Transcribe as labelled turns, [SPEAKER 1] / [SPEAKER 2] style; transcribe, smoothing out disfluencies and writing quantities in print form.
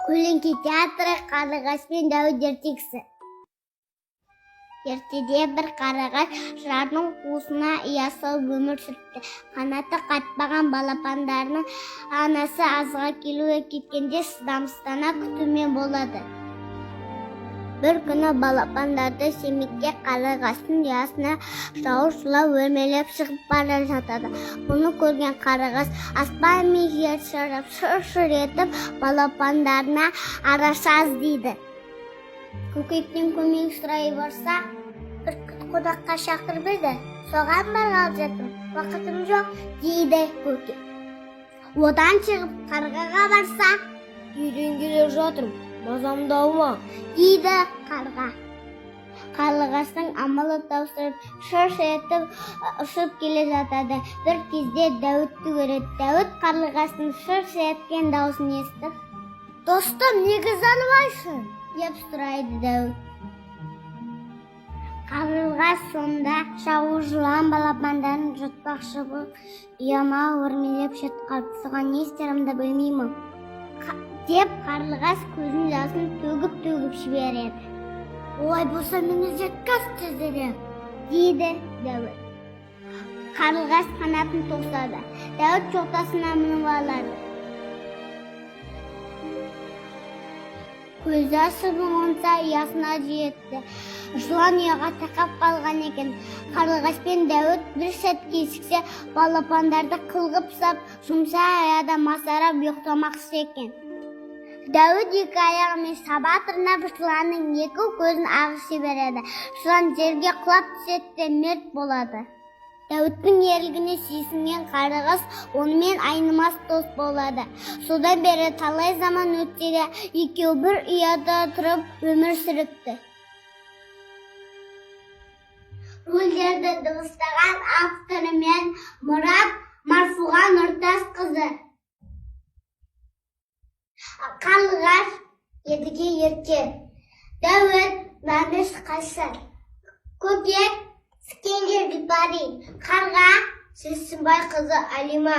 [SPEAKER 1] Көлеңке театры Қарлығаш пен Дәуіт ертегісі. Ертеде бір қарағаш жырардың қуысына ия салып өмір сүріпті. Қанаты қатпаған балапандарының анасы азға келуге кеткенде шыдамсыздана күтумен болады. Бір күні балапандарды семекке қарағаштың ұясына жауыз жылау өрмелеп шығып бара жатады. Бұны көрген қарағаш аспан мен жер шарап шыр-шыр етіп балапандарына араша іздейді. Көкектен көмек сұрай барса, бүркіт қонаққа шақырып еді. Соған барғалы жатырмын, уақытым жоқ дейді көкек. Одан шығып қарғаға барса, үйден келе жатырмын, мазамдау ма дейді қарға. Қарлығаштың амалы таусырып, шыр-шыр етіп ұшып келе жатады. Бір кезде Дәуітті көреді. Дәуіт қарлығаштың шыр-шыр еткен даусын естіп, «Достым, неге звондайсың?» деп сұрайды Дәуіт. Қарлығаш сонда жауыз жылан балапандарын жұтпақшы болып, ұяма өрмелеп жетіп қалды. Соған не істерімді білмеймін деп қарлығаш көзінің жасын төгіп жібереді. «Олай болса мені жеткіз тезірек» дейді Дәуіт. Қарлығаш қанатын тоқсады. Дәуіт жотасына мініп алады. Көзі ашып оңса ұясына жетті. Жылан ұяға тақап қалған екен. Қарлығаш пен Дәуіт бір сәт кешіксе, балапандарды қылғып сап, жұмса аяда масарап ұйықтамақшы екен. Дәуіт екі аяғымен саба тырнап жыланның екі көзін ағыз жібереді. Жылан жерге құлап түседі де мерт болады. Дәуіттің ерлігіне сүйсінген Қарлығаш онымен айнымас дос болады. Содан бері талай заман өтсе де екеуі бір ұяда тұрып өмір сүріпті. Рөлдерді дыбыстаған авторы мен Мұрат Марфуға Нұртасқызы. Қарлығаш едіге ерке, Дәуіт Мәміш Қайсар, Көкек Скендер Бипари, Қарға Сәрсенбай қызы Алима.